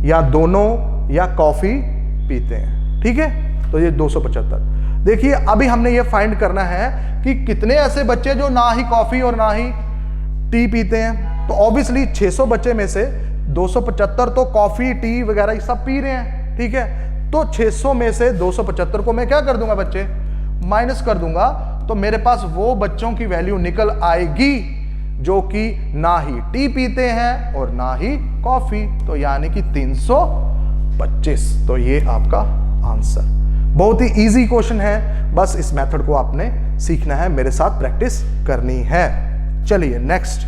या दोनों या कॉफी पीते हैं, ठीक है। तो ये 275। देखिए अभी हमने ये फाइंड करना है कि कितने ऐसे बच्चे जो ना ही कॉफी और ना ही टी पीते हैं, तो ऑब्वियसली 600 बच्चे में से 275 तो कॉफी टी वगैरह ये सब पी रहे हैं, ठीक है। तो 600 में से 275 को मैं क्या कर दूंगा बच्चे, माइनस कर दूंगा, तो मेरे पास वो बच्चों की वैल्यू निकल आएगी जो कि ना ही टी पीते हैं और ना ही कॉफी, तो यानी कि 325। तो ये आपका आंसर। बहुत ही इजी क्वेश्चन है, बस इस मेथड को आपने सीखना है, मेरे साथ प्रैक्टिस करनी है। चलिए नेक्स्ट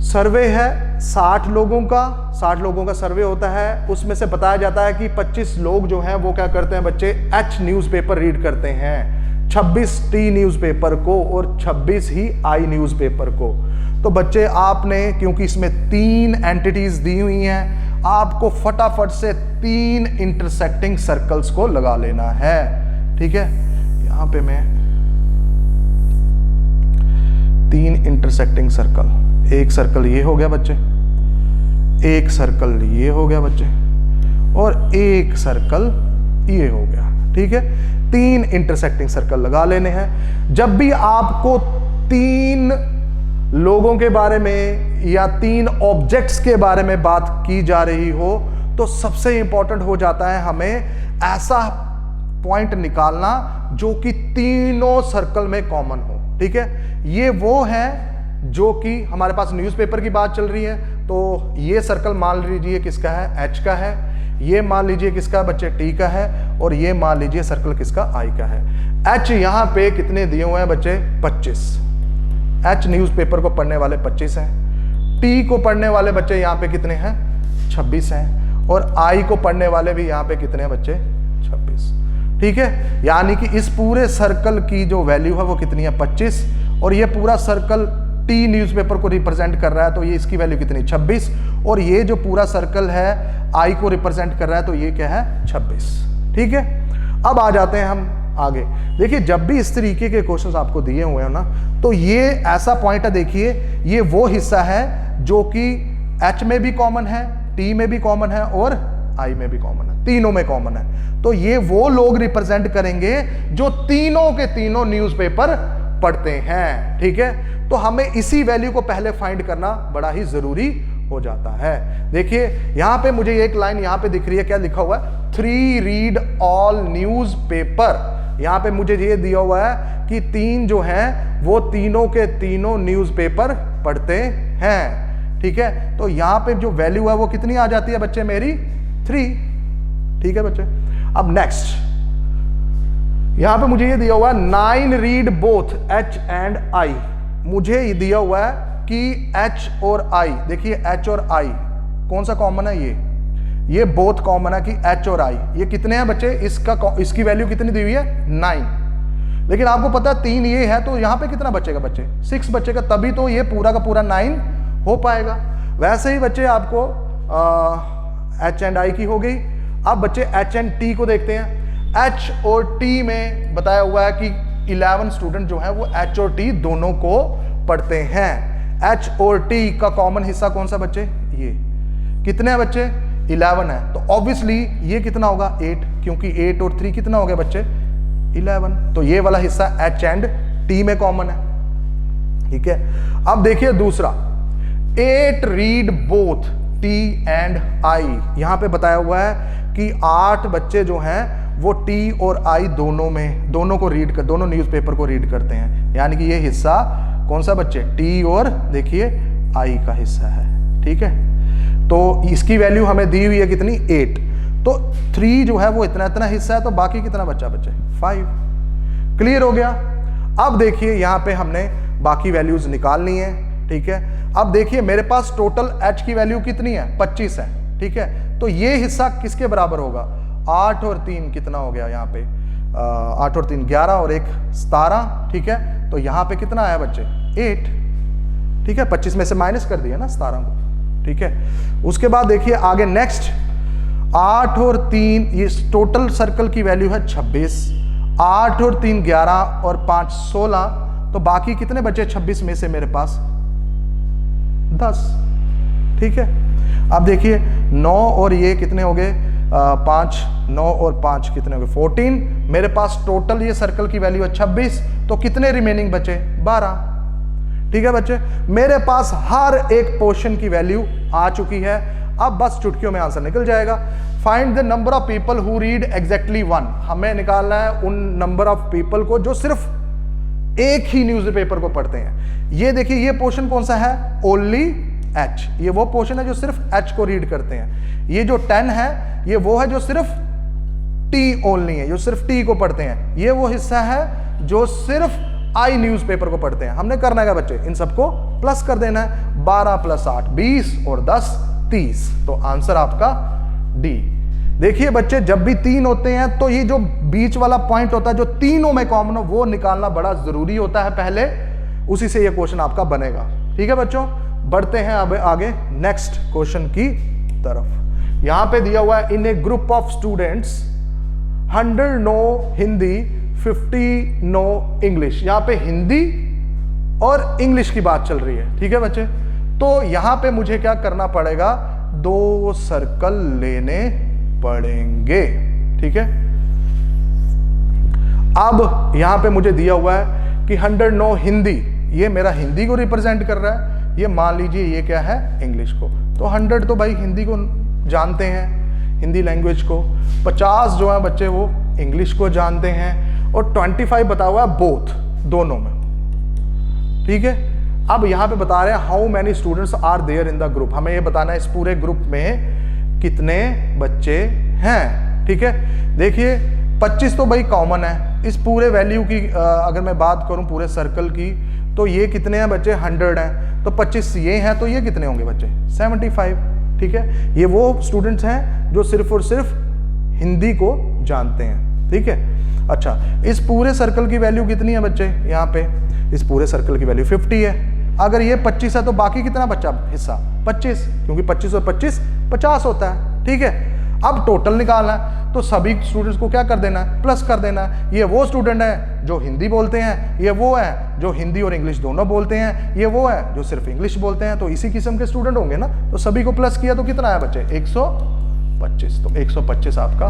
सर्वे है 60 लोगों का सर्वे होता है। उसमें से बताया जाता है कि 25 लोग जो हैं वो क्या करते हैं बच्चे, एच न्यूज़पेपर रीड करते हैं, 26 टी न्यूज़पेपर को और 26 ही आई न्यूज़पेपर को। तो बच्चे आपने, क्योंकि इसमें 3 एंटिटीज दी हुई हैं, आपको फटाफट से 3 इंटरसेक्टिंग सर्कल्स को लगा लेना है। ठीक है, यहां पे मैं 3 इंटरसेक्टिंग सर्कल, एक सर्कल ये हो गया बच्चे, एक सर्कल ये हो गया बच्चे, और एक सर्कल ये हो गया। ठीक है, 3 इंटरसेक्टिंग सर्कल लगा लेने हैं। जब भी आपको 3 लोगों के बारे में या 3 ऑब्जेक्ट्स के बारे में बात की जा रही हो, तो सबसे इंपॉर्टेंट हो जाता है हमें ऐसा पॉइंट निकालना जो कि तीनों सर्कल में कॉमन हो। ठीक है, ये वो है जो कि हमारे पास न्यूज़पेपर की बात चल रही है, तो ये सर्कल मान लीजिए किसका है, एच का है, ये मान लीजिए किसका बच्चे, टी का है, और ये मान लीजिए सर्कल किसका, आई का है। एच यहां पे कितने दिए हुए हैं बच्चे, 25। एच न्यूज़पेपर को पढ़ने वाले 25 हैं, टी को पढ़ने वाले बच्चे यहां पे कितने हैं, 26 हैं, और आई को पढ़ने वाले भी यहां पे कितने हैं बच्चे, 26। ठीक है, यानी कि इस पूरे सर्कल की जो वैल्यू है वो कितनी है, 25, और ये पूरा सर्कल टी न्यूज़पेपर को रिप्रेजेंट कर रहा है, तो ये इसकी वैल्यू कितनी, 26, और ये जो पूरा सर्कल है आई को रिप्रेजेंट कर रहा है, तो ये क्या है, 26। ठीक है, अब आ जाते हैं हम आगे। देखिए, जब भी इस तरीके के क्वेश्चंस आपको दिए हुए हैं ना, तो ये ऐसा पॉइंट है, देखिए ये वो हिस्सा है जो कि एच में भी कॉमन है, टी में भी कॉमन है और आई में भी कॉमन है, तीनों में कॉमन है। तो ये वो लोग रिप्रेजेंट करेंगे जो तीनों के तीनों न्यूज़पेपर पढ़ते हैं। ठीक है, तो हमें इसी वैल्यू को पहले फाइंड करना बड़ा ही जरूरी हो जाता है। देखिए यहां पे मुझे एक लाइन यहां पे दिख रही है, क्या लिखा हुआ है, 3 रीड ऑल न्यूज़पेपर। यहां पे मुझे ये दिया हुआ है कि 3 जो हैं वो तीनों के तीनों न्यूज़पेपर पढ़ते हैं। ठीक है, तो यहां पे जो वैल्यू है वो कितनी आ जाती है बच्चे, मेरी 3। ठीक है बच्चे, अब नेक्स्ट यहां पे मुझे ये दिया हुआ है 9 read both H and I. मुझे ये दिया हुआ है कि एच और आई, देखिए एच और आई कौन सा कॉमन है, ये बोथ कॉमन है कि एच और आई। ये कितने हैं बच्चे, इसकी वैल्यू कितनी दी हुई है, 9। लेकिन आपको पता है 3 ये है, तो यहां पे कितना बचेगा बच्चे, 6 बचेगा, तभी तो ये पूरा का पूरा 9 हो पाएगा। वैसे ही बच्चे आपको एच एंड आई की हो गई। अब बच्चे एच एंड टी को देखते हैं। एच और टी में बताया हुआ है कि 11 स्टूडेंट जो है वो एच और टी दोनों को पढ़ते हैं। एच और टी का कॉमन हिस्सा कौन सा बच्चे, ये कितने हैं बच्चे, 11 है, तो ऑब्वियसली ये कितना होगा, 8, क्योंकि 8 और 3 कितना हो गया बच्चे, 11। तो ये वाला हिस्सा एच एंड टी में कॉमन है। ठीक है, अब देखिए दूसरा, 8 read both T and I. यहां पे बताया हुआ है कि 8 बच्चे जो हैं वो टी और आई दोनों को रीड कर, दोनों न्यूज़पेपर को रीड करते हैं, यानी कि ये हिस्सा कौन सा बच्चे, टी और देखिए आई का हिस्सा है। ठीक है, तो इसकी वैल्यू हमें दी हुई है कितनी, 8। तो 3 जो है वो इतना हिस्सा है, तो बाकी कितना बच्चा बच्चे, 5। क्लियर हो गया। अब देखिए यहां पे हमने बाकी वैल्यूज निकालनी है। ठीक है, अब देखिए मेरे पास टोटल एच की वैल्यू कितनी है, 25 है। ठीक है, तो ये हिस्सा किसके बराबर होगा, 8 और 3 कितना हो गया यहाँ पे, 8 और 3 11 और 1 17। ठीक है, तो यहाँ पे कितना आया बच्चे, 8। ठीक है, 25 में से माइनस कर दिया ना 17 को। ठीक है, उसके बाद देखिए आगे नेक्स्ट, 8 और 3, ये टोटल सर्कल की वैल्यू है 26। 8 और 3 11 और 5 16, तो बाकी कितने बचे 26 में से मेरे पास, 10। ठीक है, अब देखिए 9 और ये कितने हो गए, 5, 9 और 5 कितने हो गए, 14। मेरे पास टोटल ये सर्कल की वैल्यू है 26, तो कितने रिमेनिंग बचे, 12। ठीक है बच्चे, मेरे पास हर एक पोर्शन की वैल्यू आ चुकी है। अब बस चुटकियों में आंसर निकल जाएगा। Find the number of people who read exactly 1, हमें निकालना है उन नंबर ऑफ पीपल को जो सिर्फ एक ही न्यूज़पेपर को पढ़ते हैं। ये देखिए ये पोर्शन कौन सा है, ओनली H, ये वो पोर्शन है जो सिर्फ H को रीड करते हैं। ये जो 10 है ये वो है जो सिर्फ T ओनली है, जो सिर्फ T को पढ़ते हैं। ये वो हिस्सा है जो सिर्फ I न्यूज़पेपर को पढ़ते हैं। हमने करना है बच्चे, इन सबको प्लस कर देना है। 12 + 8 20 और 10 30, तो आंसर आपका D। देखिए बच्चे जब भी 3 होते हैं तो ये जो बीच वाला पॉइंट होता है जो तीनों में कॉमन हो वो निकालना बड़ा जरूरी होता है पहले, उसी से ये क्वेश्चन आपका बनेगा। ठीक है बच्चों, बढ़ते हैं अब आगे नेक्स्ट क्वेश्चन की तरफ। यहां पे दिया हुआ है in a group of students 100 no Hindi 50 no English. यहां पे हिंदी और इंग्लिश की बात चल रही है। ठीक है बच्चे, तो यहां पे मुझे क्या करना पड़ेगा, 2 सर्कल लेने पड़ेंगे। ठीक है, अब यहां पे मुझे दिया हुआ है कि 100 नो हिंदी, ये मेरा हिंदी को रिप्रेजेंट कर रहा है। ये मान लीजिए ये क्या है, इंग्लिश को। तो 100 तो भाई हिंदी को जानते हैं, हिंदी लैंग्वेज को। 50 जो है बच्चे वो इंग्लिश को जानते हैं, और 25 बता हुआ है बोथ, दोनों में। ठीक है, अब यहां पे बता रहे हैं how many students are there in the group. हमें ये बताना है इस पूरे ग्रुप में कितने बच्चे हैं। ठीक है, देखिए 25 तो भाई कॉमन है इस पूरे वैल्यू की। अगर मैं बात करूं पूरे सर्कल की तो ये कितने हैं बच्चे, 100 हैं, तो 25 ये हैं, तो ये कितने होंगे बच्चे, 75। ठीक है, ये वो स्टूडेंट्स हैं जो सिर्फ और सिर्फ हिंदी को जानते हैं। ठीक है, अच्छा इस पूरे सर्कल की वैल्यू कितनी है बच्चे, यहाँ पे इस पूरे सर्कल की वैल्यू 50 है। अगर ये 25 है तो बाकी कितना बच्चा हिस्सा, 25, क्योंकि 25 और 25 50 होता है। ठीक है, अब टोटल निकालना है तो सभी स्टूडेंट्स को क्या कर देना है, प्लस कर देना है। ये वो स्टूडेंट है जो हिंदी बोलते हैं, ये वो है जो हिंदी और इंग्लिश दोनों बोलते हैं, ये वो है जो सिर्फ इंग्लिश बोलते हैं, तो इसी किस्म के स्टूडेंट होंगे ना। तो सभी को प्लस किया तो कितना है बच्चे, 125। तो 125 आपका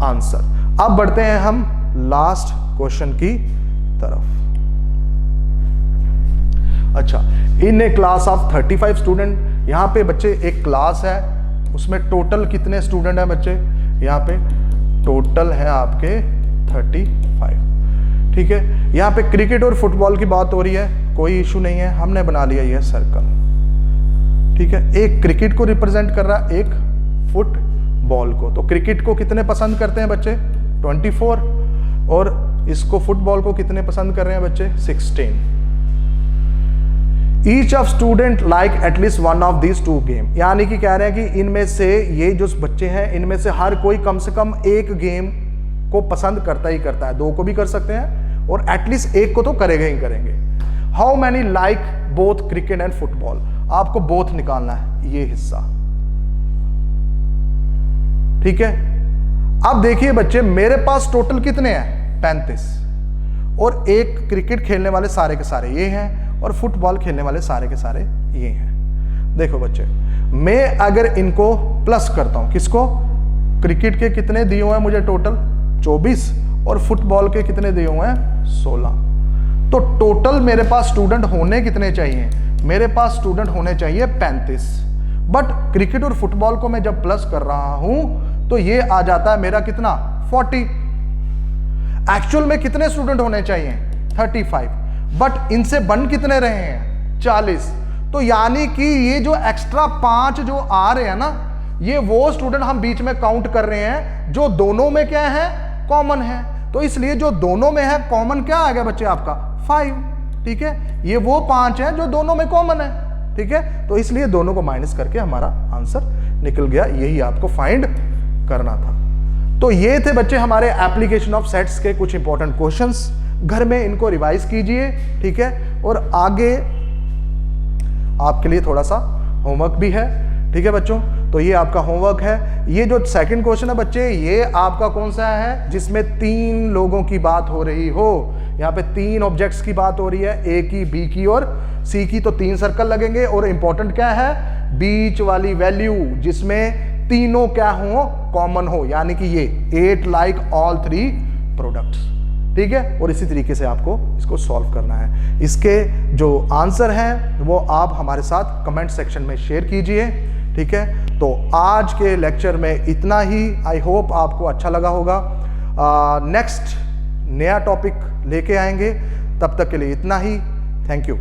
आंसर। अब बढ़ते हैं हम लास्ट क्वेश्चन की तरफ। अच्छा, इन ए क्लास ऑफ 35 स्टूडेंट, यहाँ पे बच्चे एक क्लास है, उसमें टोटल कितने स्टूडेंट हैं बच्चे, यहाँ पे टोटल है आपके 35। ठीक है, यहाँ पे क्रिकेट और फुटबॉल की बात हो रही है, कोई इशू नहीं है, हमने बना लिया ये सर्कल। ठीक है, एक क्रिकेट को रिप्रेजेंट कर रहा है, एक फुटबॉल को। तो क्रिकेट को कितने पसंद करते हैं बच्चे, 24, और इसको फुटबॉल को कितने पसंद कर रहे हैं बच्चे, 16। Each of student like at least one of these 2 game, यानी कि कह रहे हैं कि इनमें से ये जो बच्चे हैं इनमें से हर कोई कम से कम एक गेम को पसंद करता ही करता है, 2 को भी कर सकते हैं और एटलीस्ट एक को तो करेगा ही करेंगे। How many like both cricket and football, आपको बोथ निकालना है ये हिस्सा। ठीक है, अब देखिए बच्चे मेरे पास टोटल कितने हैं, 35, और एक क्रिकेट खेलने वाले सारे के सारे ये हैं और फुटबॉल खेलने वाले सारे के सारे ये हैं। देखो बच्चे, मैं अगर इनको प्लस करता हूं, किसको, क्रिकेट के कितने दिए हुए हैं मुझे टोटल 24, और फुटबॉल के कितने दिए हुए हैं 16, तो टोटल मेरे पास स्टूडेंट होने कितने चाहिए, मेरे पास स्टूडेंट होने चाहिए 35। बट क्रिकेट और फुटबॉल को मैं जब प्लस कर रहा हूं तो ये आ जाता है मेरा कितना, 40। एक्चुअल में कितने स्टूडेंट होने चाहिए, 35, बट इनसे बन कितने रहे हैं, 40। तो यानी कि ये जो एक्स्ट्रा 5 जो आ रहे हैं ना, ये वो स्टूडेंट हम बीच में काउंट कर रहे हैं जो दोनों में क्या है, कॉमन है। तो इसलिए जो दोनों में है कॉमन क्या आ गया बच्चे आपका, 5। ठीक है, ये वो 5 है जो दोनों में कॉमन है। ठीक है, तो इसलिए दोनों को माइनस करके हमारा आंसर निकल गया, यही आपको फाइंड करना था। तो ये थे बच्चे हमारे एप्लीकेशन ऑफ सेट्स के कुछ इंपॉर्टेंट क्वेश्चंस, घर में इनको रिवाइज कीजिए। ठीक है, और आगे आपके लिए थोड़ा सा होमवर्क भी है। ठीक है बच्चों, तो ये आपका होमवर्क है। ये जो सेकंड क्वेश्चन है बच्चे, ये आपका कौन सा है, जिसमें 3 लोगों की बात हो रही हो। यहाँ पे 3 ऑब्जेक्ट्स की बात हो रही है, ए की, बी की और सी की, तो 3 सर्कल लगेंगे। और इंपॉर्टेंट क्या है, बीच वाली वैल्यू जिसमें तीनों क्या हो, कॉमन हो, यानी कि ये 8 लाइक ऑल 3 प्रोडक्ट्स। ठीक है, और इसी तरीके से आपको इसको सॉल्व करना है। इसके जो आंसर हैं वो आप हमारे साथ कमेंट सेक्शन में शेयर कीजिए। ठीक है, तो आज के लेक्चर में इतना ही। आई होप आपको अच्छा लगा होगा। नेक्स्ट नया टॉपिक लेके आएंगे, तब तक के लिए इतना ही। Thank you.